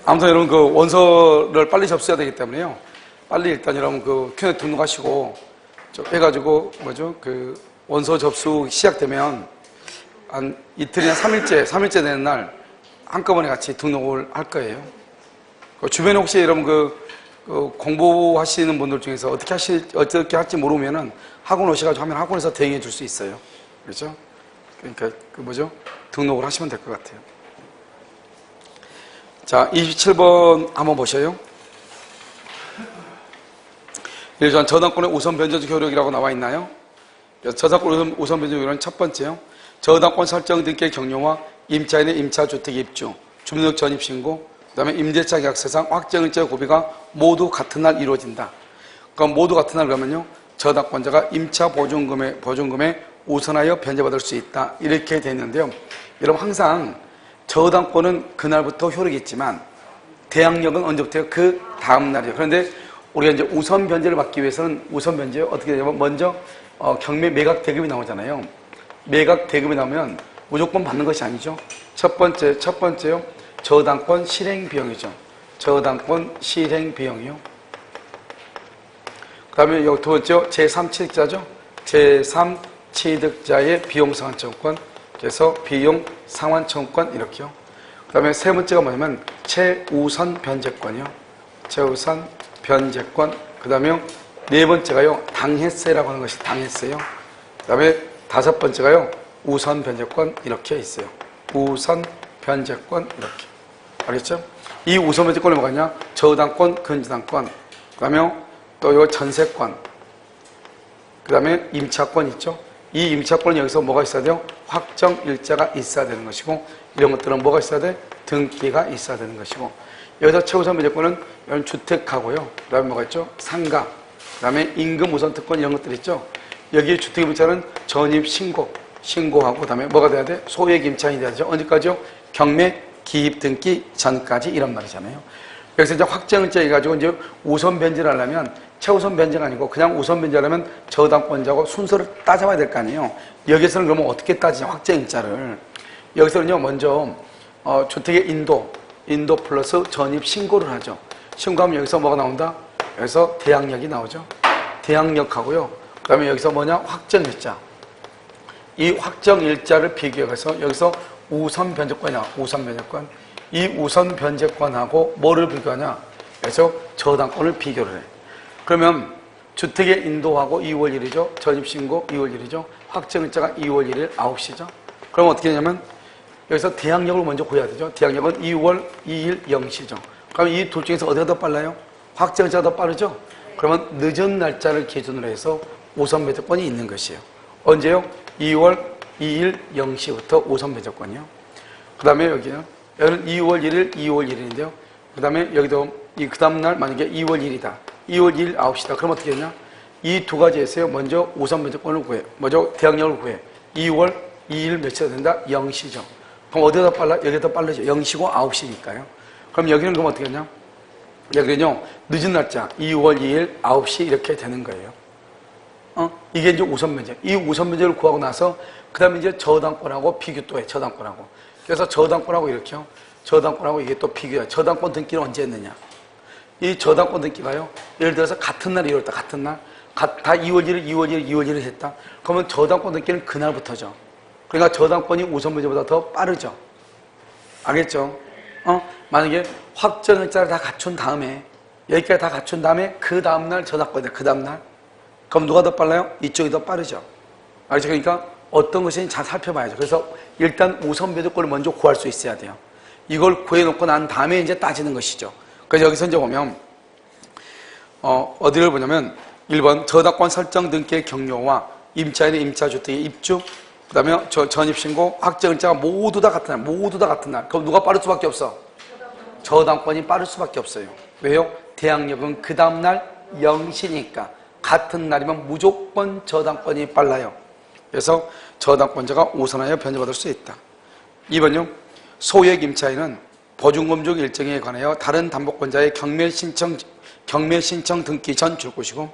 아무튼 여러분 그 원서를 빨리 접수해야 되기 때문에요. 빨리 일단 여러분 그 큐에 등록하시고 해가지고 그 원서 접수 시작되면 한 이틀이나 3일째 되는 날 한꺼번에 같이 등록을 할 거예요. 주변에 혹시 여러분 그 공부하시는 분들 중에서 어떻게 할지 모르면은 학원 오셔가지고 하면 학원에서 대행해 줄 수 있어요. 그렇죠? 그러니까 등록을 하시면 될 것 같아요. 자, 27번 한번 보셔요. 일단 저당권의 우선 변제적 효력이라고 나와 있나요? 저당권 우선 변제적 효력은 첫 번째요. 저당권 설정 등기의 격려와 임차인의 임차주택 입주, 주민등록 전입신고, 그 다음에 임대차 계약서상 확정일자 고비가 모두 같은 날 이루어진다. 그럼 모두 같은 날 그러면요, 저당권자가 임차 보증금에 우선하여 변제받을 수 있다. 이렇게 되어 있는데요. 여러분 항상 저당권은 그날부터 효력이 있지만 대항력은 언제부터요? 그 다음 날이에요. 그런데 우리가 이제 우선 변제를 받기 위해서는 우선 변제 어떻게 되냐면 먼저 경매 매각 대금이 나오잖아요. 매각 대금이 나오면 무조건 받는 것이 아니죠. 첫 번째요. 저당권 실행 비용이죠. 저당권 실행 비용이요. 그 다음에 여기 두 번째요. 제3취득자죠. 제3취득자의 비용 상환청구권. 그래서 비용 상환청구권 이렇게요. 그 다음에 세 번째가 뭐냐면 최우선 변제권이요. 최우선 변제권. 그 다음에 네 번째가요. 당해세라고 하는 것이 당해세요. 그 다음에 다섯 번째가요. 우선 변제권 이렇게 있어요. 우선 변제권 이렇게. 알겠죠? 이 우선 변제권이 뭐가 있냐? 저당권, 근저당권. 그 다음에 또 요 전세권. 그 다음에 임차권 있죠? 이 임차권은 여기서 뭐가 있어야 돼요? 확정일자가 있어야 되는 것이고, 이런 것들은 뭐가 있어야 돼? 등기가 있어야 되는 것이고, 여기서 최우선 변제권은 이런 주택하고요. 그 다음에 뭐가 있죠? 상가. 그 다음에 임금 우선 특권 이런 것들 있죠? 여기 주택임차는 전입 신고하고, 그 다음에 뭐가 돼야 돼? 소액 임차인이 돼야죠. 언제까지요? 경매 기입 등기 전까지 이런 말이잖아요. 여기서 이제 확정일자 해가지고 이제 우선 변제를 하려면 최우선 변제가 아니고 그냥 우선 변제하려면 저당권자하고 순서를 따져봐야 될 거 아니에요. 여기서는 그러면 어떻게 따지냐? 확정일자를. 여기서는요, 먼저 주택의 인도 플러스 전입 신고를 하죠. 신고하면 여기서 뭐가 나온다? 여기서 대항력이 나오죠. 대항력하고요. 그 다음에 여기서 뭐냐? 확정일자. 이 확정일자를 비교해서 여기서 우선 변제권이야. 우선 변제권. 이 우선 변제권하고 뭐를 비교하냐? 그래서 저당권을 비교를 해. 그러면 주택의 인도하고 2월 1일이죠. 전입신고 2월 1일이죠. 확정일자가 2월 1일 9시죠. 그럼 어떻게 되냐면 여기서 대항력을 먼저 구해야 되죠. 대항력은 2월 2일 0시죠. 그럼 이 둘 중에서 어디가 더 빨라요? 확정일자가 더 빠르죠. 그러면 늦은 날짜를 기준으로 해서 우선 변제권이 있는 것이에요. 언제요? 2월 2일 0시부터 우선 변제권이요. 그 다음에 여기는 2월 1일, 2월 1일인데요. 그 다음에 여기도 그 다음날 만약에 2월 1일이다. 2월 2일 9시다. 그럼 어떻게 되냐? 이 두 가지에서요. 먼저 우선 변제권을 구해. 먼저 대항력을 구해. 2월 2일 며칠 된다? 0시죠. 그럼 어디가 더 빨라? 여기가 더 빠르죠. 0시고 9시니까요. 그럼 여기는 그럼 어떻게 하냐? 여기는요. 늦은 날짜 2월 2일 9시 이렇게 되는 거예요. 이게 이제 우선 변제. 이 우선 변제를 구하고 나서 그 다음에 이제 저당권하고 비교 또 해. 저당권하고. 그래서 저당권하고 이렇게요. 저당권하고 이게 또 비교해. 저당권 등기는 언제 했느냐? 이 저당권 등기가요. 예를 들어서 같은 날 이뤘다. 같은 날. 다 2월 1일, 2월 1일, 2월 1일 했다. 그러면 저당권 등기는 그날부터죠. 그러니까 저당권이 우선 변제보다 더 빠르죠. 알겠죠? 만약에 확정일자를 다 갖춘 다음에 여기까지 다 갖춘 다음에 그 다음날 저당권이다. 그 다음날. 그럼 누가 더 빨라요? 이쪽이 더 빠르죠. 알겠죠? 그러니까 어떤 것인지 잘 살펴봐야죠. 그래서 일단 우선 변제권을 먼저 구할 수 있어야 돼요. 이걸 구해놓고 난 다음에 이제 따지는 것이죠. 그래서 여기서 이제 보면 어디를 보냐면 1번 저당권 설정 등기의 격려와 임차인의 임차주택의 입주, 그 다음에 전입신고, 확정일자가 모두 다 같은 날. 모두 다 같은 날. 그럼 누가 빠를 수밖에 없어? 저당권이 빠를 수밖에 없어요. 왜요? 대항력은 그 다음날 0시니까 같은 날이면 무조건 저당권이 빨라요. 그래서 저당권자가 우선하여 변제받을 수 있다. 2번요. 소액 임차인은 보증금 중 일정에 관하여 다른 담보권자의 경매 신청 등기 전 줄 것이고,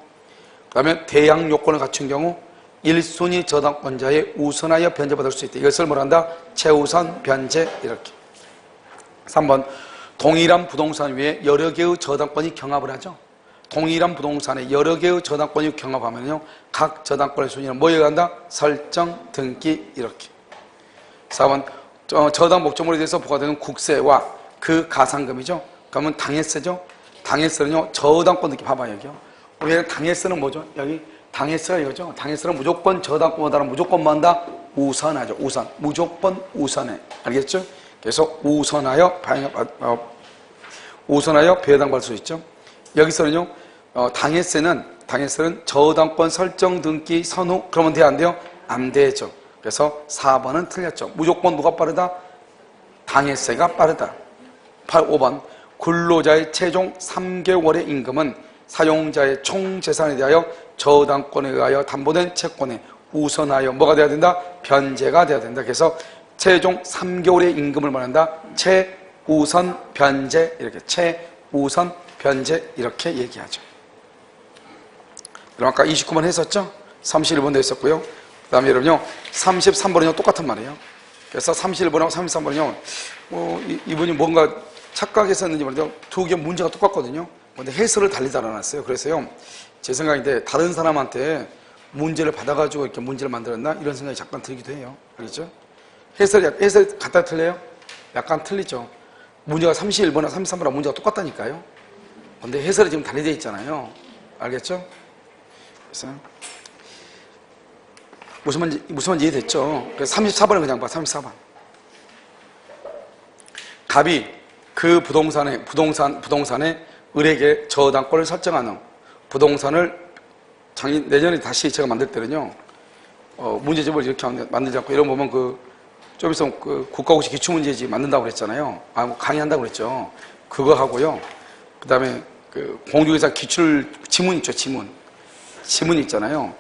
그 다음에 대항 요건을 갖춘 경우 1순위 저당권자의 우선하여 변제받을 수 있다. 이것을 뭐라 한다? 최우선 변제 이렇게. 3번 동일한 부동산 위에 여러 개의 저당권이 경합을 하죠. 동일한 부동산에 여러 개의 저당권이 경합하면요, 각 저당권의 순위는 뭐에 간다? 설정, 등기, 이렇게. 4번, 저당 목적물에 대해서 부과되는 국세와 그 가산금이죠. 그러면 당해세죠. 당해세는요, 저당권 느낌 봐봐요, 여기요. 우리는 당해세는 뭐죠? 여기 당해세가 이거죠. 당해세는 무조건 저당권보다는 무조건 뭐 한다? 우선하죠. 우선. 무조건 우선해. 알겠죠? 그래서 우선하여 배당받을 수 있죠. 여기서는요, 당해세는 저당권 설정 등기 선후, 그러면 돼요, 안 돼요? 안 되죠. 그래서 4번은 틀렸죠. 무조건 누가 빠르다? 당해세가 빠르다. 5번, 근로자의 최종 3개월의 임금은 사용자의 총 재산에 대하여 저당권에 의하여 담보된 채권에 우선하여 뭐가 돼야 된다? 변제가 돼야 된다. 그래서 최종 3개월의 임금을 말한다. 최우선 변제, 이렇게 최우선 변제 이렇게 얘기하죠. 그럼 아까 29번 했었죠? 31번도 했었고요. 그 다음에 여러분요, 33번은요 똑같은 말이에요. 그래서 31번하고 33번은요 이분이 뭔가 착각했었는지 모르겠는데 두 개 문제가 똑같거든요. 근데 해설을 달리 달아놨어요. 그래서요, 제 생각인데 다른 사람한테 문제를 받아가지고 이렇게 문제를 만들었나? 이런 생각이 잠깐 들기도 해요. 알겠죠? 해설 갖다 틀려요? 약간 틀리죠. 문제가 31번이나 33번이랑 문제가 똑같다니까요. 근데 해설이 지금 달리 되어 있잖아요. 알겠죠? 그래서 무슨 말인지 이해됐죠? 그래서 34번은 그냥 봐. 34번. 갑이 그 부동산의 을에게 저당권을 설정한 후 부동산을 내년에 다시 제가 만들 때는요, 문제집을 이렇게 만들지 않고, 이런 거 보면 좀 있으면 국가고시 기출문제집 만든다고 그랬잖아요. 강의한다고 그랬죠. 그거 하고요. 그 다음에 공중에서 기출 지문 있죠, 지문 있잖아요.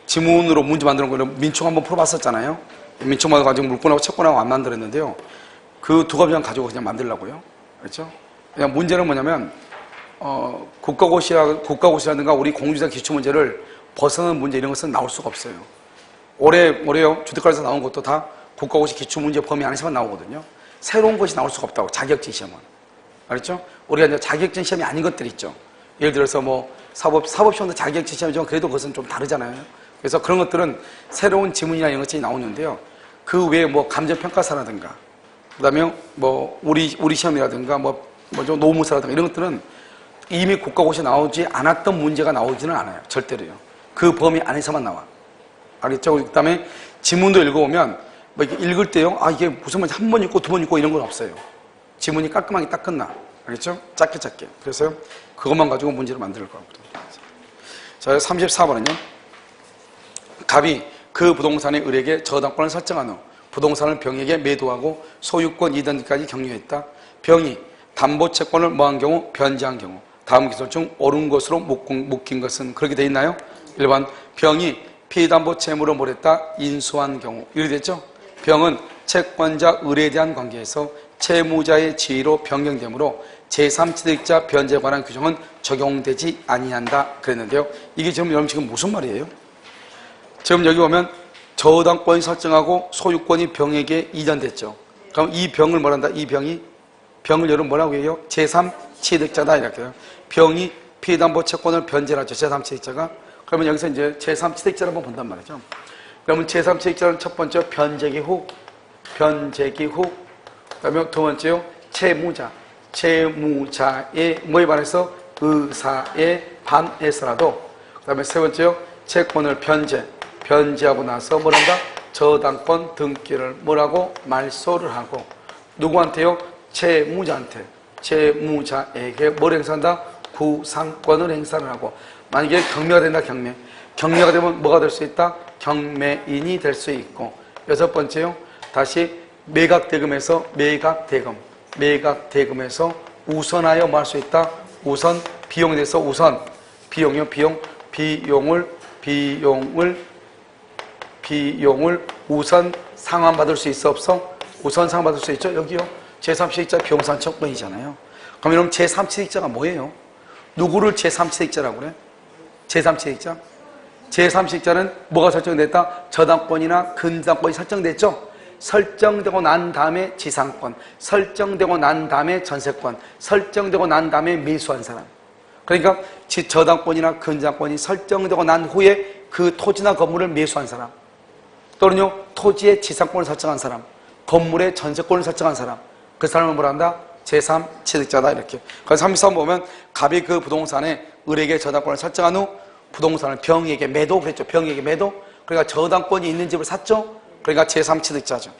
지문으로 문제 만드는 거는 민총 한번 풀어봤었잖아요. 민총만 가지고 물권하고 채권하고 안 만들었는데요. 그 두 가지만 가지고 그냥 만들려고요. 그렇죠? 그냥 문제는 뭐냐면, 국가고시라든가 우리 공중에서 기출문제를 벗어나는 문제 이런 것은 나올 수가 없어요. 올해요, 주택가에서 나온 것도 다 국가고시 기출문제 범위 안에서만 나오거든요. 새로운 것이 나올 수가 없다고, 자격증 시험은. 알겠죠? 우리가 이제 자격증 시험이 아닌 것들 있죠. 예를 들어서 사법시험도 자격증 시험이지만 그래도 그것은 좀 다르잖아요. 그래서 그런 것들은 새로운 지문이나 이런 것들이 나오는데요. 그 외에 감정평가사라든가, 그 다음에 우리 시험이라든가, 노무사라든가 이런 것들은 이미 국가고시에 나오지 않았던 문제가 나오지는 않아요. 절대로요. 그 범위 안에서만 나와. 알겠죠? 그 다음에 지문도 읽어보면, 이렇게 읽을 때요, 이게 무슨 말인지 한 번 읽고 두 번 읽고 이런 건 없어요. 지문이 깔끔하게 딱 끝나. 알겠죠? 짧게. 그래서 그것만 가지고 문제를 만들 거거든요. 자, 34번은요. 갑이 그 부동산의 을에게 저당권을 설정한 후 부동산을 병에게 매도하고 소유권 이전까지 경유했다. 병이 담보채권을 뭐한 경우? 변제한 경우. 다음 기술 중 옳은 것으로 묶인 것은 그렇게 돼 있나요? 1번, 병이 피담보 채무로 몰했다. 인수한 경우. 이렇게 됐죠? 병은 채권자 을에 대한 관계에서 채무자의 지위로 변경되므로 제3취득자 변제에 관한 규정은 적용되지 아니한다. 그랬는데요. 이게 여러분 지금 무슨 말이에요? 지금 여기 보면 저당권이 설정하고 소유권이 병에게 이전됐죠. 그럼 이 병을 뭐란다? 병을 여러분 뭐라고 해요? 제3취득자다 이렇게 해요. 병이 피담보 채권을 변제를 하죠. 제3취득자가. 그러면 여기서 이제 제3취득자를 한번 본단 말이죠. 그러면 제3취득자는 첫 번째 변제기 후, 그다음에 두 번째요, 채무자의 뭐에 반해서? 의사에 반해서라도. 그다음에 세 번째요, 채권을 변제하고 나서 뭐란다? 저당권 등기를 뭐라고? 말소를 하고. 누구한테요? 채무자에게 뭘 행사한다? 구상권을 행사를 하고. 만약에 경매가 된다, 경매가 되면 뭐가 될 수 있다? 경매인이 될 수 있고. 여섯 번째요, 다시 매각대금에서 우선하여 뭐 할 수 있다? 우선 비용에 대해서 비용을 우선 상환받을 수 있어 없어? 우선 상환받을 수 있죠? 여기요. 제3취득자 비용산청권이잖아요. 그럼 여러분 제3취득자가 뭐예요? 누구를 제3취득자라고 그래? 제3취득자는 뭐가 설정됐다? 저당권이나 근저당권이 설정됐죠? 설정되고 난 다음에 지상권, 설정되고 난 다음에 전세권, 설정되고 난 다음에 매수한 사람. 그러니까 저당권이나 근저당권이 설정되고 난 후에 그 토지나 건물을 매수한 사람, 또는요 토지의 지상권을 설정한 사람, 건물의 전세권을 설정한 사람, 그 사람은 뭐라 한다? 제3취득자다. 이렇게. 그래서 33번 보면 갑이 그 부동산에 을에게 저당권을 설정한 후 부동산을 병에게 매도, 그랬죠. 병에게 매도. 그러니까 저당권이 있는 집을 샀죠. 그러니까 제3취득자죠.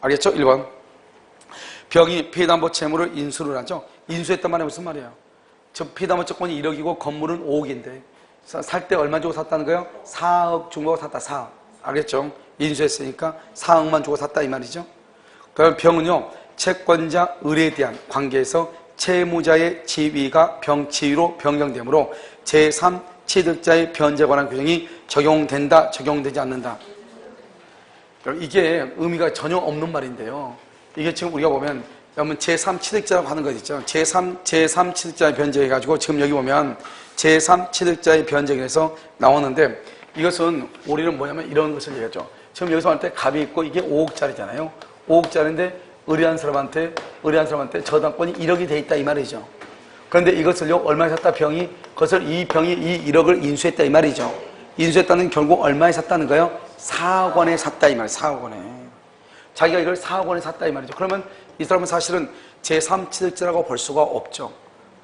알겠죠? 1번. 병이 피담보 채무를 인수를 하죠. 인수했단 말이 무슨 말이에요? 저 피담보 채권이 1억이고 건물은 5억인데 살 때 얼마 주고 샀다는 거예요? 4억 주고 샀다. 4억. 알겠죠? 인수했으니까 4억만 주고 샀다 이 말이죠. 그럼 병은요 채권자 을에 대한 관계에서 채무자의 지위가 병치위로 변경되므로 제3취득자의 변제에 관한 규정이 적용된다, 적용되지 않는다. 이게 의미가 전혀 없는 말인데요. 이게 지금 우리가 보면 여러분 제3취득자라고 하는 것 있죠. 제3취득자의 변제해가지고 지금 여기 보면 제3취득자의 변제에서 나오는데 이것은 우리는 뭐냐면 이런 것을 얘기하죠. 지금 여기서 할 때 갑이 있고 이게 5억짜리잖아요. 5억짜리인데 의뢰한 사람한테 저당권이 1억이 돼 있다 이 말이죠. 그런데 이것을요 얼마에 샀다 병이 그것을 이 병이 이 1억을 인수했다 이 말이죠. 인수했다는 결국 얼마에 샀다는 거예요? 4억 원에 샀다 이 말이에요. 4억 원에. 자기가 이걸 4억 원에 샀다 이 말이죠. 그러면 이 사람은 사실은 제3취득자라고 볼 수가 없죠.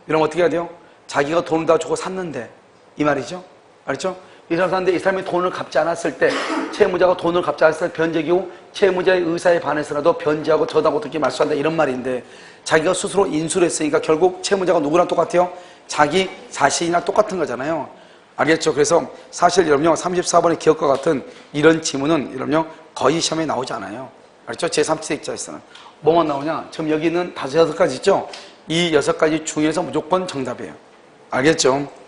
이러면 어떻게 해야 돼요? 자기가 돈을 다 주고 샀는데 이 말이죠. 알죠? 이 사람 샀는데 이 사람이 돈을 갚지 않았을 때 채무자가 돈을 갚지 않았을 때 변제 기후 채무자의 의사에 반해서라도 변제하고 저당하고 어떻게 말소한다 이런 말인데 자기가 스스로 인수를 했으니까 결국 채무자가 누구랑 똑같아요? 자기 자신이랑 똑같은 거잖아요. 알겠죠? 그래서 사실 여러분요 34번의 기억과 같은 이런 지문은 여러분요 거의 시험에 나오지 않아요. 알겠죠? 제3취득자에서는 뭐만 나오냐? 지금 여기 있는 5, 6가지 있죠? 이 6가지 중에서 무조건 정답이에요. 알겠죠?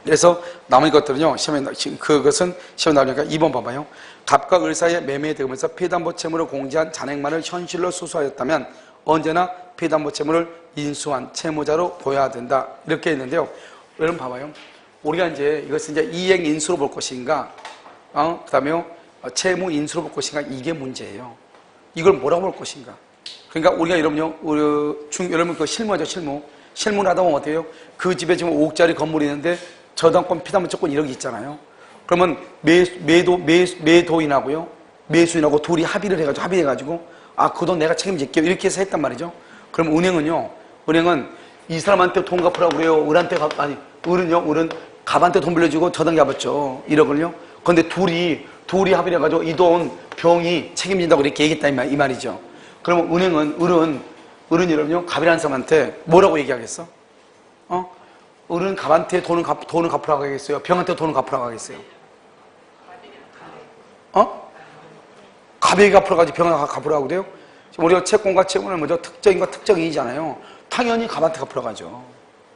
그래서 나머지 것들은요 시험에 그것은 시험에 나오니까 2번 봐봐요. 갑과 을 사이에 매매되면서 피담보 채무를 공제한 잔액만을 현실로 수수하였다면 언제나 피담보 채무를 인수한 채무자로 보여야 된다. 이렇게 했는데요. 여러분 봐봐요. 우리가 이제 이것은 이제 이행 인수로 볼 것인가, 그다음에 채무 인수로 볼 것인가 이게 문제예요. 이걸 뭐라고 볼 것인가. 그러니까 우리가 여러분요, 여러분 그 실무하죠 실무. 실무를 하다 보면 어때요? 그 집에 지금 5억짜리 건물이 있는데 저당권 피담보 채권 1억이 있잖아요. 그러면 매도인하고요, 매수인하고 둘이 합의해가지고 그 돈 내가 책임질게요. 이렇게 해서 했단 말이죠. 그럼 은행은 이 사람한테 돈 갚으라고 그래요. 을은 갑한테 돈 빌려주고 저당 잡았죠. 1억을요. 그런데 둘이 합의를 해가지고 이 돈 병이 책임진다고 이렇게 얘기했다 이 말이죠. 그러면 을은 여러분요, 갑이라는 사람한테 뭐라고 얘기하겠어? 을은 갑한테 돈을 갚으라고 하겠어요? 병한테 돈을 갚으라고 하겠어요? 갑에게 갚으라고 병한테 갚으라고 그래요? 지금 우리가 채권과 채무는 먼저 특정인과 특정인이잖아요. 당연히 갑한테 갚으라고 하죠.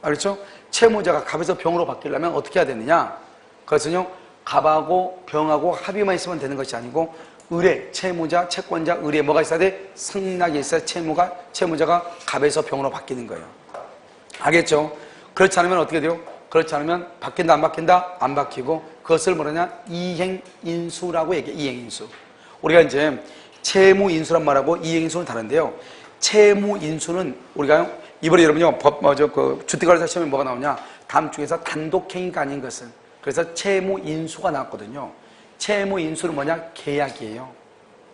알겠죠? 채무자가 갑에서 병으로 바뀌려면 어떻게 해야 되느냐? 그것은요, 갑하고 병하고 합의만 있으면 되는 것이 아니고 을에 채무자, 채권자, 을에 뭐가 있어야 돼? 승낙이 있어야 채무자가 갑에서 병으로 바뀌는 거예요. 알겠죠? 그렇지 않으면 어떻게 돼요? 그렇지 않으면 바뀐다 안 바뀐다? 안 바뀌고 그것을 뭐냐냐? 이행인수라고 얘기해. 이행인수. 우리가 이제 채무인수란 말하고 이행인수는 다른데요. 채무인수는 우리가 이번에 여러분요 주택관리사 시험에 뭐가 나오냐? 다음 중에서 단독행위가 아닌 것은 그래서 채무인수가 나왔거든요. 채무인수는 뭐냐? 계약이에요.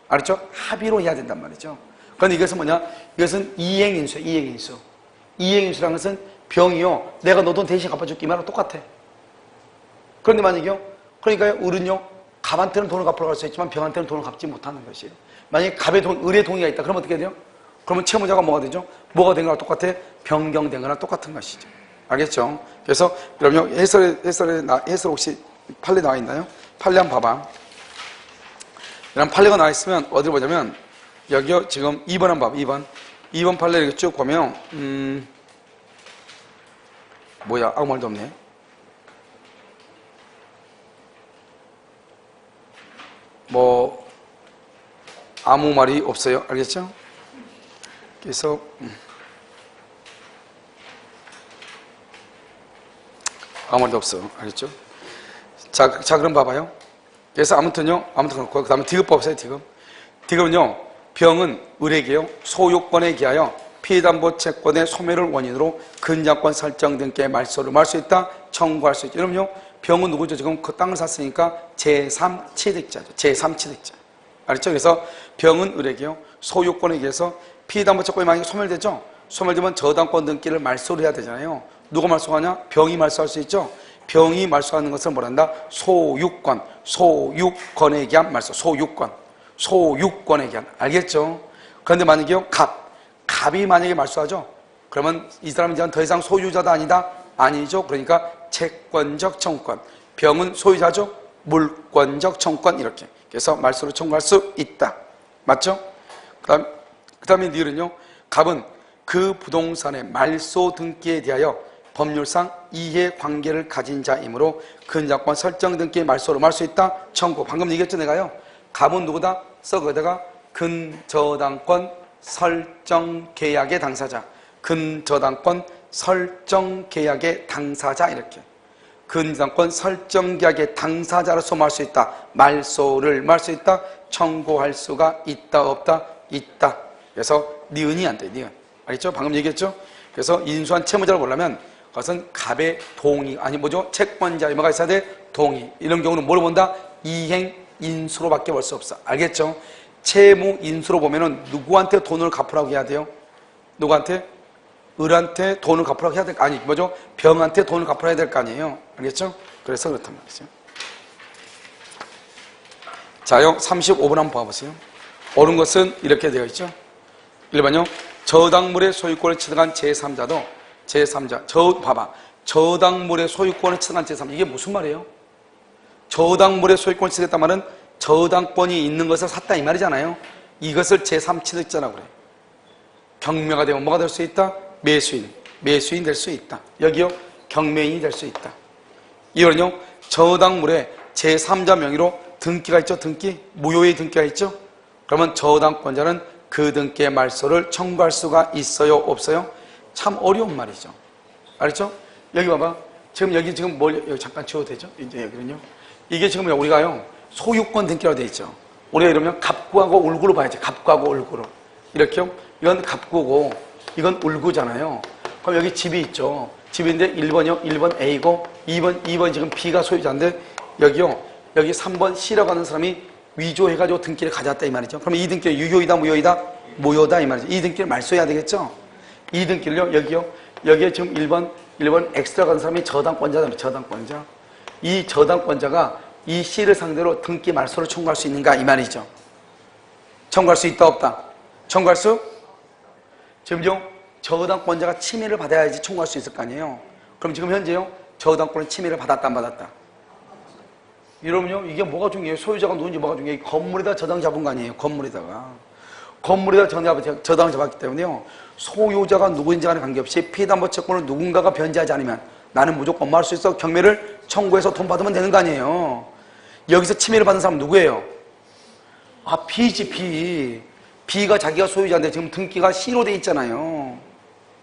알았죠? 합의로 해야 된단 말이죠. 그런데 이것은 뭐냐? 이것은 이행인수예요. 이행인수. 이행인수라는 것은 병이요, 내가 너 돈 대신 갚아줄게 이 말하고 똑같아. 그런데 만약에요, 그러니까 을은요 갑한테는 돈을 갚으러 갈 수 있지만 병한테는 돈을 갚지 못하는 것이에요. 만약에 갑의 을의 동의가 있다. 그러면 어떻게 돼요? 그러면 채무자가 뭐가 되죠? 뭐가 된 거랑 똑같아? 변경된 거랑 똑같은 것이죠. 알겠죠? 그래서 여러분 해설 혹시 판례 나와 있나요? 판례 한번 봐봐. 이런 판례가 나와 있으면 어디를 보자면 여기요 지금 2번 한번 봐봐. 2번 판례 이렇게 쭉 보면 뭐야 아무 말도 없네. 뭐 아무 말이 없어요. 알겠죠? 그래서 아무 말도 없어. 알겠죠? 자 그럼 봐봐요. 그래서 아무튼 그렇고 그 다음에 디귿 봐보세요. 디귿은요 병은 을에게요 소유권에 기하여 피담보 채권의 소멸을 원인으로 근저권 설정 등께 말소를 할 수 있다, 청구할 수 있다. 여러분요, 병은 누구죠? 지금 그 땅을 샀으니까 제3취득자죠. 제3취득자. 알았죠? 그래서 병은 을에게요 소유권에 의해서 피담보 채권이 만약에 소멸되죠? 소멸되면 저당권 등기를 말소를 해야 되잖아요. 누가 말소하냐? 병이 말소할 수 있죠? 병이 말소하는 것을 뭐란다? 소유권, 소유권에 대한 말소, 소유권에 대한. 알겠죠? 그런데 만약에요, 갑이 만약에 말소하죠? 그러면 이 사람은 이제 더 이상 소유자다 아니다? 아니죠. 그러니까 채권적 청구권. 병은 소유자죠? 물권적 청구권 이렇게. 그래서 말소를 청구할 수 있다. 맞죠? 그 다음에 니은은요, 갑은 그 부동산의 말소 등기에 대하여 법률상 이해관계를 가진 자이므로 근저권 설정 등기의 말소를 할 수 있다. 청구. 방금 얘기했죠 내가요. 갑은 누구다? 거기다가 근저당권 설정 계약의 당사자. 근저당권 설정 계약의 당사자 이렇게. 근저당권 설정 계약의 당사자로서 할 수 있다. 말소를 할 수 있다. 청구할 수가 있다 없다? 있다. 그래서 니은이 안 돼. 니은. 알겠죠? 방금 얘기했죠? 그래서 인수한 채무자를 보려면 그것은 갑의 동의, 아니 뭐죠? 채권자의 뭐가 있어야 돼? 동의. 이런 경우는 뭐로 본다? 이행 인수로밖에 볼 수 없어. 알겠죠? 채무 인수로 보면은 누구한테 돈을 갚으라고 해야 돼요? 누구한테? 을한테 돈을 갚으라고 해야 될 거 아니 뭐죠? 병한테 돈을 갚으라고 해야 될 거 아니에요? 알겠죠? 그래서 그렇단 말이죠. 자요, 35번 한번 봐보세요. 옳은 것은 이렇게 되어 있죠. 1번요. 저당물의 소유권을 취득한 제3자도 제3자, 봐봐. 저당물의 소유권을 취득한 제3자. 이게 무슨 말이에요? 저당물의 소유권을 취득했단 말은 저당권이 있는 것을 샀다 이 말이잖아요. 이것을 제3취득자라고 그래. 경매가 되면 뭐가 될 수 있다? 매수인 될 수 있다. 여기요, 경매인이 될 수 있다. 이거는요, 저당물의 제3자 명의로 등기가 있죠. 등기, 무효의 등기가 있죠. 그러면 저당권자는 그 등기의 말소를 청구할 수가 있어요 없어요? 참 어려운 말이죠. 알았죠? 여기 봐봐. 여기 여기 잠깐 지워도 되죠? 이제 여기는요. 이게 지금 우리가요, 소유권 등기라고 되어 있죠. 우리가 이러면 갑구하고 울구로 봐야지. 갑구하고 울구로. 이렇게요. 이건 갑구고, 이건 울구잖아요. 그럼 여기 집이 있죠. 집인데 1번이요. 1번 A고, 2번 지금 B가 소유자인데, 여기요. 여기 3번 C라고 하는 사람이 위조해가지고 등기를 가져왔다 이 말이죠. 그럼 이 등기는 유효이다, 무효이다? 무효다 이 말이죠. 이 등기를 말소해야 되겠죠? 이 등기를요, 여기에 지금 1번 X라고 하는 사람이 저당권자다, 저당권자. 이 저당권자가 이 C를 상대로 등기 말소를 청구할 수 있는가 이 말이죠. 청구할 수 있다 없다? 청구할 수? 지금요, 저당권자가 침해를 받아야지 청구할 수 있을 거 아니에요. 그럼 지금 현재요, 저당권은 침해를 받았다 안 받았다? 이러면요, 이게 뭐가 중요해요? 소유자가 누군지 뭐가 중요해요? 건물에다 저당 잡은 거 아니에요? 건물에다 저당 잡았기 때문에요, 소유자가 누구인지 간에 관계없이 피담보 채권을 누군가가 변제하지 않으면 나는 무조건 뭐 할 수 있어? 경매를 청구해서 돈 받으면 되는 거 아니에요. 여기서 침해를 받은 사람은 누구예요? B지. B가 자기가 소유자인데 지금 등기가 C로 돼 있잖아요.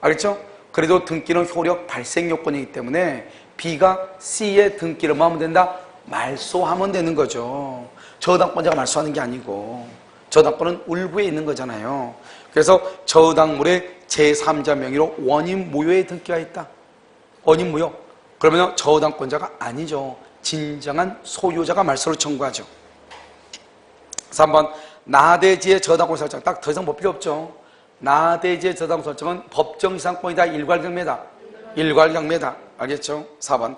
알겠죠? 그래도 등기는 효력 발생 요건이기 때문에 B가 C의 등기를 뭐 하면 된다? 말소하면 되는 거죠. 저당권자가 말소하는 게 아니고, 저당권은 울구에 있는 거잖아요. 그래서 저당물의 제3자 명의로 원인 무효의 등기가 있다. 원인 무효. 그러면 저당권자가 아니죠. 진정한 소유자가 말소를 청구하죠. 3번 나대지의 저당권 설정. 딱 더 이상 볼 필요 없죠. 나대지의 저당권 설정은 법정지상권이다, 일괄경매다? 일괄경매다. 알겠죠? 4번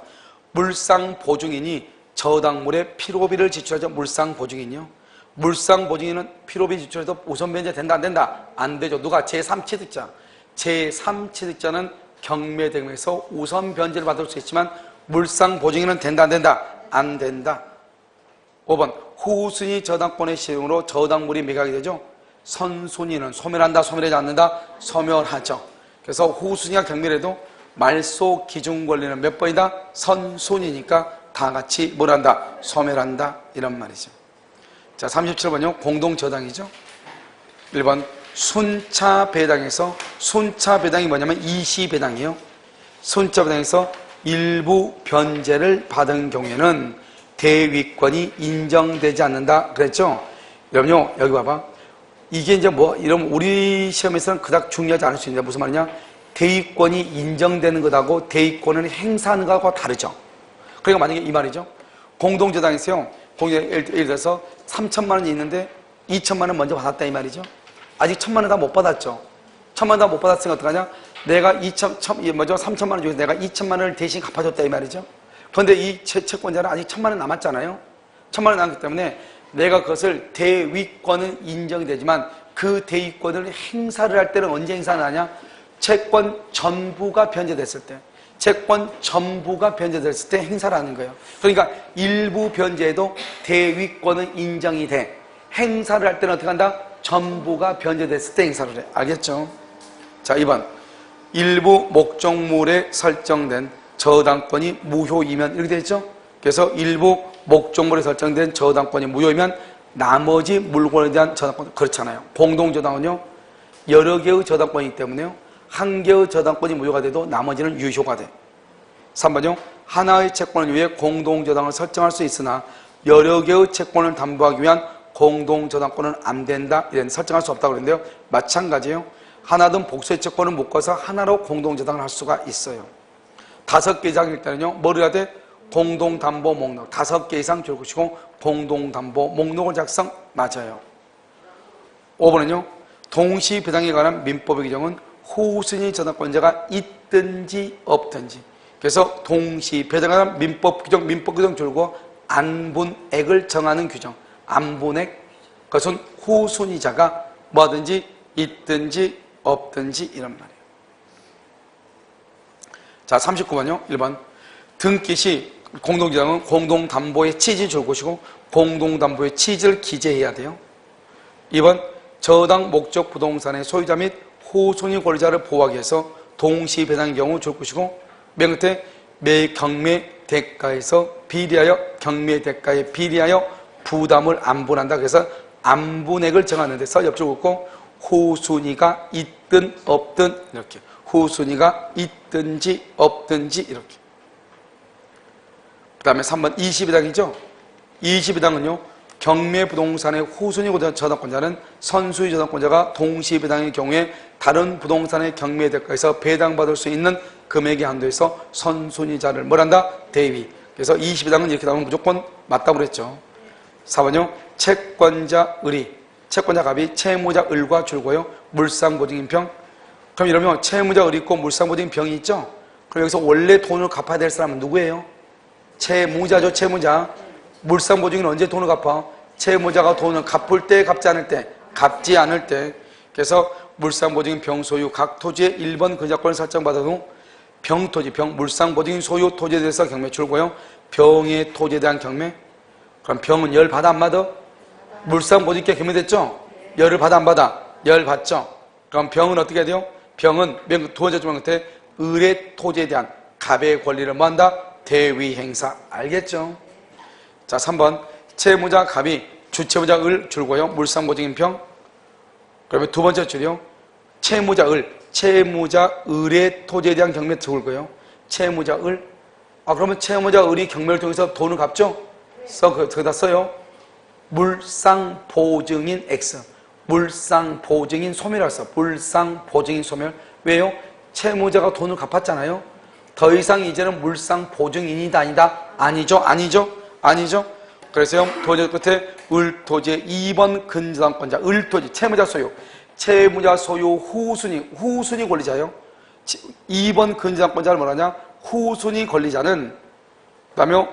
물상보증인이 저당물의 피로비를 지출하죠. 물상보증인이요. 물상보증인은 피로비 지출해도 우선 변제 된다 안 된다? 안 되죠. 누가? 제3취득자. 제3취득자는 경매대금에서 우선 변제를 받을 수 있지만 물상보증인은 된다 안 된다? 안 된다. 5번 후순위 저당권의 시행으로 저당물이 매각이 되죠. 선순위는 소멸한다, 소멸하지 않는다? 소멸하죠. 그래서 후순위가 경매래도 말소 기준 권리는 몇 번이다? 선순위니까 다 같이 뭘 한다? 소멸한다. 이런 말이죠. 자, 37번요. 공동저당이죠. 1번 순차배당에서, 순차배당이 뭐냐면 이시배당이에요. 순차배당에서 일부 변제를 받은 경우에는 대위권이 인정되지 않는다 그랬죠. 여러분요, 여기 봐봐. 이게 이제 뭐, 이런 우리 시험에서는 그닥 중요하지 않을 수 있는데 무슨 말이냐? 대위권이 인정되는 것하고 대위권을 행사하는 것하고 다르죠. 그러니까 만약에 이 말이죠. 공동저당에서요. 예를 들어서 3천만 원이 있는데 2천만 원 먼저 받았다 이 말이죠. 아직 1천만 원 다 못 받았죠. 1천만 원 다 못 받았으니까 어떡하냐? 내가 먼저 3천만 원 중에서 내가 2천만 원을 대신 갚아줬다 이 말이죠. 그런데 이 채권자는 아직 1천만 원 남았잖아요. 1천만 원 남았기 때문에 내가 그것을 대위권은 인정이 되지만 그 대위권을 행사를 할 때는 언제 행사를 하냐? 채권 전부가 변제됐을 때. 채권 전부가 변제됐을 때 행사를 하는 거예요. 그러니까 일부 변제에도 대위권은 인정이 돼. 행사를 할 때는 어떻게 한다? 전부가 변제됐을 때 행사를 해. 알겠죠? 자, 2번. 일부 목적물에 설정된 저당권이 무효이면 이렇게 되어 있죠? 그래서 일부 목적물에 설정된 저당권이 무효이면 나머지 물건에 대한 저당권 그렇잖아요. 공동저당은요 여러 개의 저당권이기 때문에요 한 개의 저당권이 무효가 돼도 나머지는 유효가 돼. 3번요 하나의 채권을 위해 공동저당을 설정할 수 있으나 여러 개의 채권을 담보하기 위한 공동저당권은 안 된다. 이런 설정할 수 없다고 그러는데요 마찬가지예요. 하나든 복수의 채권을 묶어서 하나로 공동저당을 할 수가 있어요. 5개 이상일 때는요 뭐를 해야 돼? 공동담보 목록 5개 이상 줄것이고 공동담보 목록을 작성 맞아요. 5번은요 동시배당에 관한 민법의 규정은 후순위 저당권자가 있든지 없든지 그래서 동시배당에 관한 민법 규정 줄고 안분액을 정하는 규정 안분액 그것은 후순위자가 뭐든지 있든지 없든지 이런 말이에요. 자 39번요 1번 등기 시 공동저당은 공동담보의 취지 줄 것이고 공동담보의 취지를 기재해야 돼요. 2번 저당 목적 부동산의 소유자 및 후순위 권리자를 보호하기 위해서 동시배당의 경우 줄 것이고 맨 끝에 매 경매 대가에서 비리하여 경매 대가에 비리하여 부담을 안분한다. 그래서 안분액을 정하는 데서 옆줄 긋고 후순위가 있든 없든 이렇게 후순위가 있든지 없든지 이렇게. 그 다음에 3번 22당이죠. 22당은요. 경매부동산의 후순위 저당권자는 선수의 저당권자가 동시배당의 경우에 다른 부동산의 경매대가에서 배당받을 수 있는 금액의 한도에서 선순위자를 뭘한다? 대위. 그래서 22당은 이렇게 나오면 무조건 맞다고 그랬죠. 4번요. 채권자 의리. 채권자 갑이 채무자 을과 줄고요. 물상보증인 병. 그럼 이러면 채무자 을이 있고 물상보증인 병이 있죠. 그럼 여기서 원래 돈을 갚아야 될 사람은 누구예요? 채무자죠. 채무자. 물상보증인 언제 돈을 갚아? 채무자가 돈을 갚을 때 갚지 않을 때 갚지 않을 때. 그래서 물상보증인 병소유 각 토지의 1번 근저권을 설정받은 후 병토지 물상보증인 소유 토지에 대해서 경매 줄고요. 병의 토지에 대한 경매. 그럼 병은 열 받아 안 받아? 물상보증인께 경매됐죠? 열을 받아 안 받아? 열 받죠? 그럼 병은 어떻게 해야 돼요? 병은 두 번째 조건 끝에 을의 토지에 대한 갑의 권리를 뭐한다? 대위 행사. 알겠죠? 자 3번 채무자 갑이 주채무자 을 줄고요. 물상보증인 병. 그러면 두 번째 줄이요. 채무자 을의 토지에 대한 경매 줄고요. 채무자 을. 그러면 채무자 을이 경매를 통해서 돈을 갚죠? 거기다 써요. 물상보증인 X. 물상보증인 소멸이라고 써. 물상보증인 소멸. 왜요? 채무자가 돈을 갚았잖아요. 더 이상 이제는 물상보증인이다 아니다? 아니죠. 그래서 토지 끝에 을토지의 2번 근저당권자 을토지 채무자 소유 후순위 권리자요. 2번 근저당권자를 뭐라냐? 후순위 권리자는 그다음에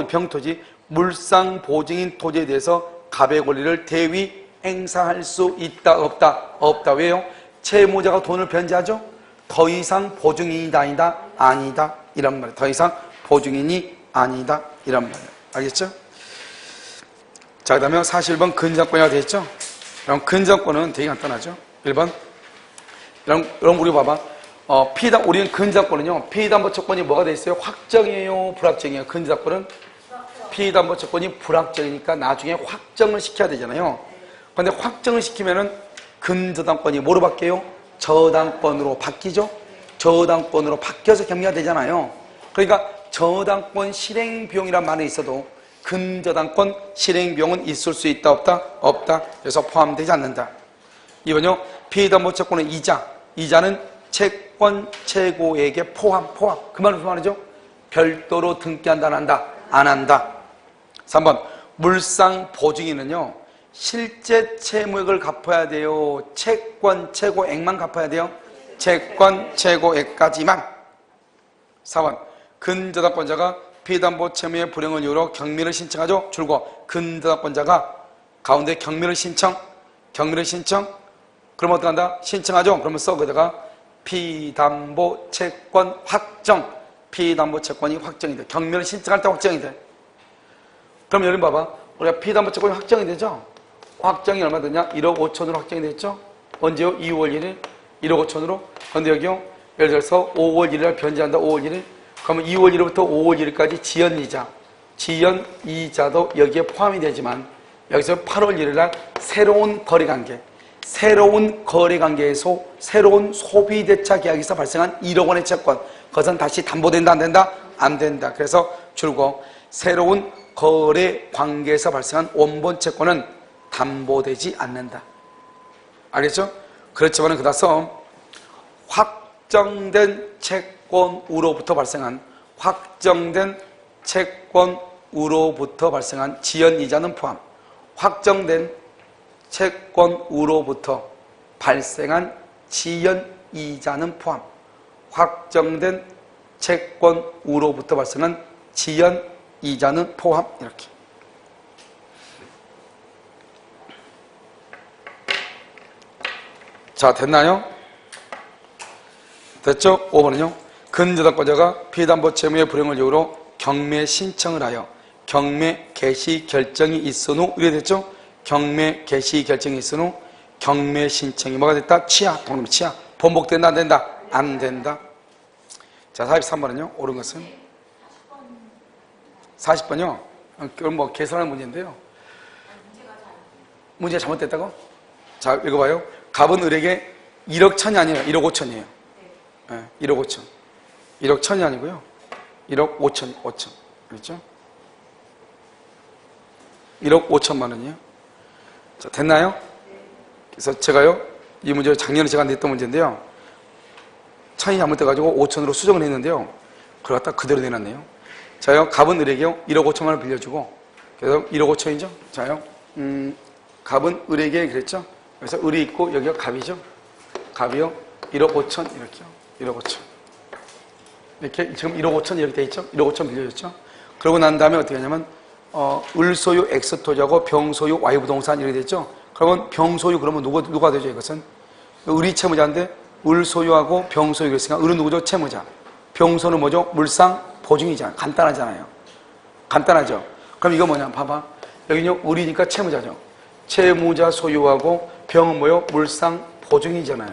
병토지 물상보증인 토지에 대해서 갑의 권리를 대위 행사할 수 있다 없다. 왜요? 채무자가 돈을 변제하죠. 더 이상 보증인이다 아니다 이런 말이에요. 더 이상 보증인이 아니다 이런 말이에요. 알겠죠? 자, 그 다음에 41번 근저당권이라고 되어 있죠? 그럼 근저당권은 되게 간단하죠? 1번 그럼 우리 봐봐. 우리는 근저당권은요. 피담보 채권이 뭐가 되어 있어요? 확정이에요? 불확정이에요? 근저당권은 피담보 채권이 불확정이니까 나중에 확정을 시켜야 되잖아요. 그런데 확정을 시키면은 근저당권이 뭐로 바뀌어요? 저당권으로 바뀌죠? 저당권으로 바뀌어서 경매가 되잖아요. 그러니까 저당권 실행 비용이란 말이 있어도 근저당권 실행 비용은 있을 수 있다 없다? 없다. 그래서 포함되지 않는다. 2번요. 피담보 채권의 이자. 이자는 채권 최고액의 포함. 그 말은 무슨 말이죠? 별도로 등기한다, 안 한다? 안 한다. 3번. 물상 보증인은요. 실제 채무액을 갚아야 돼요? 채권 최고액만 갚아야 돼요? 채권 최고액까지만. 4번. 근저당권자가 피담보 채무의 불행을 이유로 경미를 신청하죠? 줄고 근저당권자가 가운데 경미를 신청. 그럼 어떡한다? 신청하죠? 그러면 써 거기다가 피담보 채권 확정. 피담보 채권이 확정이 돼. 경미를 신청할 때 확정이 돼. 그럼 여러분 봐봐. 우리가 피담보 채권이 확정이 되죠? 확정이 얼마 되냐? 1억 5천으로 확정이 됐죠? 언제요? 2월 1일? 1억 5천으로? 근데 여기요? 예를 들어서 5월 1일 날 변제한다. 5월 1일? 그러면 2월 1일부터 5월 1일까지 지연이자도 여기에 포함이 되지만 여기서 8월 1일 날 새로운 거래관계에서 새로운 소비대차 계약에서 발생한 1억 원의 채권, 그것은 다시 담보된다, 안 된다? 안 된다. 그래서 줄고 새로운 거래관계에서 발생한 원본 채권은 담보되지 않는다. 알겠죠? 그렇지만 그다서 확정된 채권으로부터 발생한 지연이자는 포함. 확정된 채권으로부터 발생한 지연이자는 포함. 확정된 채권으로부터 발생한 지연이자는 포함. 이렇게. 자, 됐나요? 됐죠? 5번은요. 근저당권자가 피담보 채무의 불행을 이유로 경매 신청을 하여 경매 개시 결정이 있은 후, 이래 됐죠? 경매 개시 결정이 있은 후 경매 신청이 뭐가 됐다? 동그라미 취하. 번복된다, 안 된다? 안 된다. 자, 43번은요. 옳은 것은 40번요. 그럼 뭐 계산하는 문제인데요. 문제가 잘못됐다고? 자, 읽어봐요. 갑은 을에게 1억 1천이 아니에요. 1억 5천이에요. 네, 1억 5천. 1억 1천이 아니고요. 1억 5천. 그렇죠? 1억 5천만 원이요. 자, 됐나요? 그래서 제가요, 이 문제 작년에 제가 냈던 문제인데요. 천이 잘못돼가지고 5천으로 수정을 했는데요. 그걸 갖다 그대로 내놨네요. 자요, 갑은 을에게요, 1억 5천만 원을 빌려주고, 그래서 1억 5천이죠? 자요, 갑은 을에게 그랬죠? 그래서 을이 있고, 여기가 갑이죠? 갑이요, 1억 5천, 이렇게요. 1억 5천. 이렇게, 지금 1억 5천 이렇게 돼 있죠? 1억 5천 빌려줬죠? 그러고 난 다음에 어떻게 하냐면, 을 소유 X토지하고 병 소유 Y부동산 이렇게 됐죠? 그러면 병 소유 그러면 누가 되죠, 이것은? 을이 채무자인데, 을 소유하고 병 소유 그랬으니까, 을은 누구죠? 채무자. 병 소유는 뭐죠? 물상 보증이잖아요. 간단하잖아요. 간단하죠? 그럼 이거 뭐냐? 봐봐. 여기는 을이니까 채무자죠. 채무자 소유하고 병은 뭐요? 물상 보증이잖아요.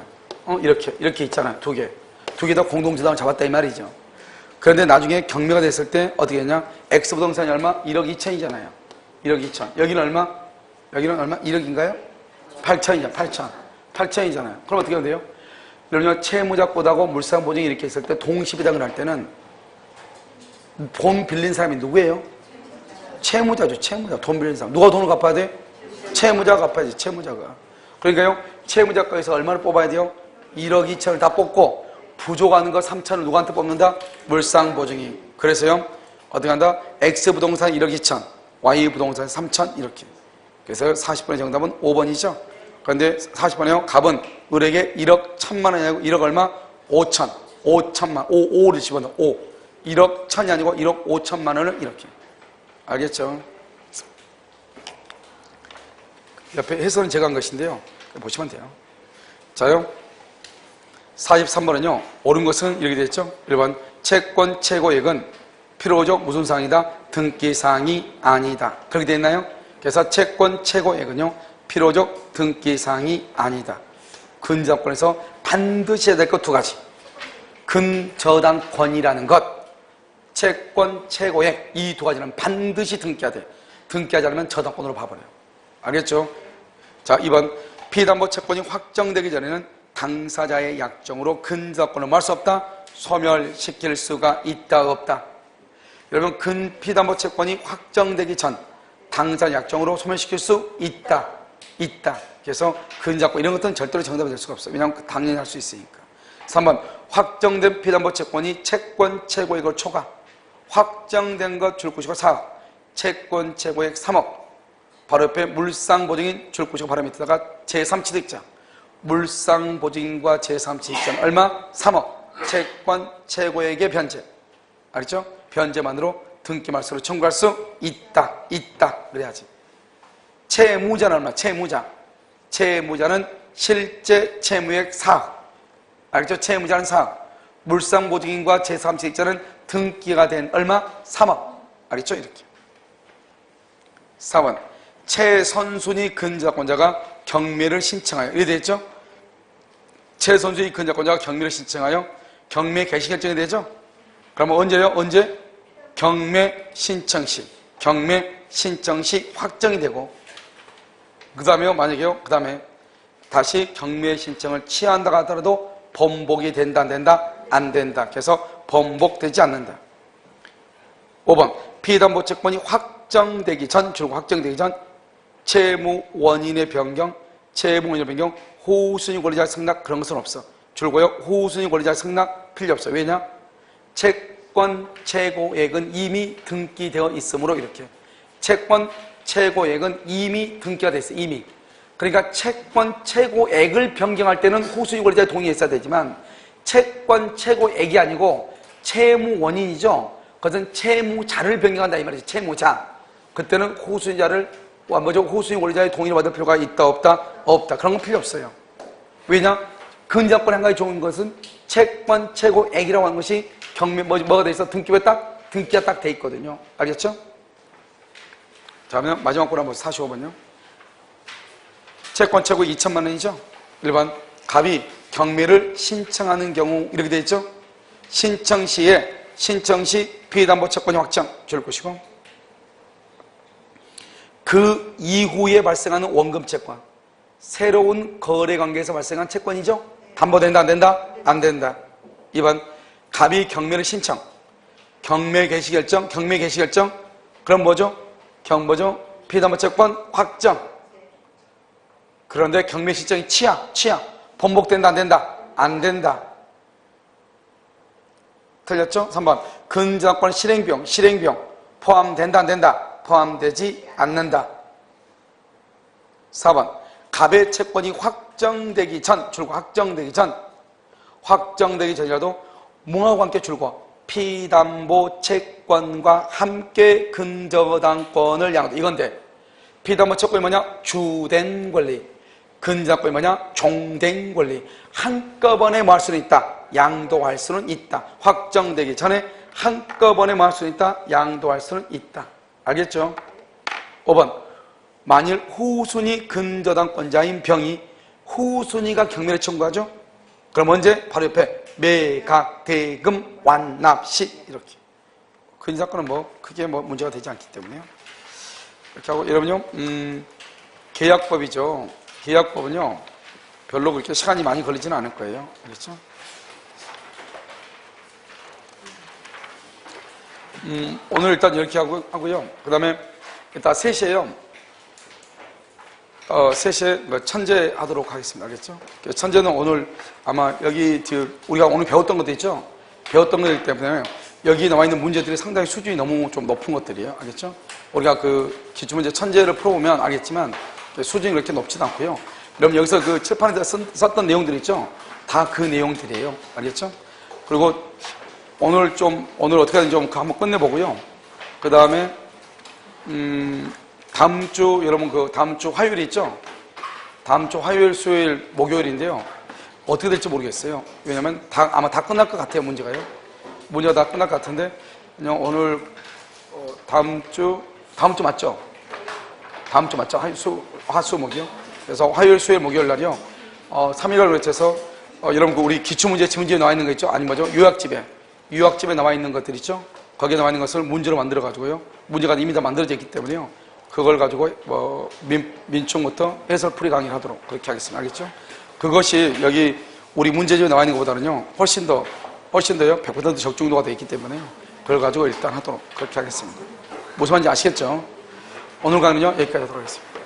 이렇게 있잖아요. 두 개 다 공동재단을 잡았다 이 말이죠. 그런데 나중에 경매가 됐을 때 어떻게 했냐? X부동산이 얼마? 1억 2천이잖아요. 1억 2천. 여기는 얼마? 1억인가요? 8천이잖아. 8천이잖아요. 그럼 어떻게 하면 돼요? 그러면 채무자보다고 물상 보증이 이렇게 있을 때 동시비당을 할 때는 돈 빌린 사람이 누구예요? 채무자죠. 채무자. 돈 빌린 사람. 누가 돈을 갚아야 돼? 채무자가 갚아야지. 채무자가. 그러니까요. 채무자가에서 얼마를 뽑아야 돼요? 1억 2천을 다 뽑고 부족하는 거 3천을 누구한테 뽑는다? 물상 보증이. 그래서요. 어떻게 한다? X부동산 1억 2천, Y부동산 3천 이렇게. 그래서 40번의 정답은 5번이죠. 그런데 40번에요. 갑은 을에게 1억 1천만 원이 아니고 1억 얼마? 5천만. 5를 집어넣어. 5. 1억 1천이 아니고 1억 5천만 원을 이렇게. 알겠죠? 옆에 해설은 제가 한 것인데요. 보시면 돼요. 자요. 43번은요. 옳은 것은 이렇게 됐죠. 1번. 채권 최고액은 필요적 무슨 사항이다? 등기사항이 아니다. 그렇게 되어 있나요? 그래서 채권 최고액은요. 필요적 등기사항이 아니다. 근저당권에서 반드시 해야 될 것 두 가지. 근저당권이라는 것, 채권 최고액, 이 두 가지는 반드시 등기해야 돼. 등기하지 않으면 저당권으로 봐버려요. 알겠죠? 자, 2번. 피담보 채권이 확정되기 전에는 당사자의 약정으로 근저당권을 할 수 없다? 소멸시킬 수가 있다, 없다? 여러분, 피담보 채권이 확정되기 전 당사자 약정으로 소멸시킬 수 있다. 그래서 근저당권 이런 것들은 절대로 정답이 될 수가 없어요. 왜냐하면 당연히 할 수 있으니까. 3번 확정된 피담보 채권이 채권 최고액을 초과. 확정된 것 줄구시고 4억. 채권 최고액 3억. 바로 옆에 물상보증인 줄구시고 바로 밑에다가 제3취득자. 물상보증인과 제3취득자는 얼마? 3억. 채권 최고액의 변제. 알겠죠? 변제만으로 등기말소로 청구할 수 있다. 그래야지. 채무자는 얼마? 채무자는 실제 채무액 4억. 알겠죠? 채무자는 4억. 물상보증인과 제3취득자는 등기가 된 얼마? 3억. 알겠죠? 이렇게. 4번. 최선순위 근저당권자가 경매를 신청하여. 이래 되겠죠? 최선순위 근저당권자가 경매를 신청하여 경매 개시 결정이 되죠? 그러면 언제요? 언제? 경매 신청 시 확정이 되고, 그 다음에요, 만약에요, 그 다음에 다시 경매 신청을 취한다 하더라도 번복이 된다, 안 된다? 안 된다. 그래서 번복되지 않는다. 5번, 피담보 채권이 확정되기 전, 채무 원인의 변경, 호우순위 권리자의 승낙, 그런 것은 없어. 줄고요, 호우순위 권리자의 승낙 필요 없어. 왜냐? 채권 최고액은 이미 등기되어 있으므로 이렇게. 채권 최고액은 이미 등기가 돼 있어. 이미. 그러니까 채권 최고액을 변경할 때는 호수유 권리자의 동의가 있어야 되지만 채권 최고액이 아니고 채무 원인이죠. 그것은 채무자를 변경한다 이 말이죠. 채무자. 그때는 호수유 권리자의 동의를 받을 필요가 있다 없다? 없다. 그런 건 필요 없어요. 왜냐? 근저당권 한 가지 좋은 것은 채권 최고액이라고 하는 것이 경매 뭐가 돼 있어? 등기가 딱 돼 있거든요. 알겠죠? 자, 그러면 마지막 거 한번 45번요. 채권 최고 2천만 원이죠. 1번 갑이 경매를 신청하는 경우 이렇게 돼 있죠. 신청 시 피담보 채권이 확정 줄 것이고, 그 이후에 발생하는 원금 채권, 새로운 거래 관계에서 발생한 채권이죠. 담보된다 안 된다? 안 된다. 2번 갑이 경매를 신청, 경매 개시 결정. 그럼 뭐죠? 피담보 채권 확정. 그런데 경매 신청이 취하. 번복된다 안 된다? 안 된다. 틀렸죠? 3번 근저당권 실행비용 포함된다 안 된다? 포함되지 않는다. 4번 갑의 채권이 확정되기 전이라도 뭐하고 함께 줄고? 피담보 채권과 함께 근저당권을 양도. 이건데 피담보 채권이 뭐냐? 주된 권리. 근저당권이 뭐냐? 종된 권리. 한꺼번에 뭐 할 수는 있다? 양도할 수는 있다. 확정되기 전에 한꺼번에 뭐 할 수는 있다? 양도할 수는 있다. 알겠죠? 5번 만일 후순위 근저당권자인 병이 후순위가 경매를 청구하죠? 그럼 언제? 바로 옆에 매각, 대금, 완납 시 이렇게. 근저당권은 뭐 크게 뭐 문제가 되지 않기 때문에요. 이렇게 하고 여러분요, 계약법이죠. 계약법은요 별로 그렇게 시간이 많이 걸리지는 않을 거예요. 알겠죠? 오늘 일단 이렇게 하고요. 그 다음에 일단 3시에요. 3시에 천재 하도록 하겠습니다. 알겠죠? 천재는 오늘 아마 여기 우리가 오늘 배웠던 것도 있죠? 배웠던 것이기 때문에 여기 나와 있는 문제들이 상당히 수준이 너무 좀 높은 것들이에요. 알겠죠? 우리가 그 기출문제 천재를 풀어보면 알겠지만 수준이 그렇게 높지도 않고요. 여러분 여기서 그 칠판에서 썼던 내용들 있죠? 다 그 내용들이에요. 알겠죠? 그리고 오늘 어떻게든 좀 한번 끝내보고요. 그 다음에 다음 주 여러분 그 다음 주 화요일 있죠? 다음 주 화요일, 수요일, 목요일인데요. 어떻게 될지 모르겠어요. 왜냐면 아마 다 끝날 것 같아요. 문제가 다 끝날 것 같은데 그냥 오늘 다음 주 맞죠? 다음 주 맞죠? 화수 목이요. 그래서 화요일, 수요일, 목요일 날이요. 3일을 외쳐서 여러분 그 우리 기출문제 지문지에 나와 있는 거 있죠? 아니 뭐죠? 유학집에 나와 있는 것들 있죠? 거기에 나와 있는 것을 문제로 만들어 가지고요. 문제가 이미 다 만들어져 있기 때문에요. 그걸 가지고 민총부터 해설풀이 강의를 하도록 그렇게 하겠습니다. 알겠죠? 그것이 여기 우리 문제집에 나와 있는 것보다는요. 훨씬 더요. 100% 적중도가 되어 있기 때문에요. 그걸 가지고 일단 하도록 그렇게 하겠습니다. 무슨 말인지 아시겠죠? 오늘 강의는요. 여기까지 하도록 하겠습니다.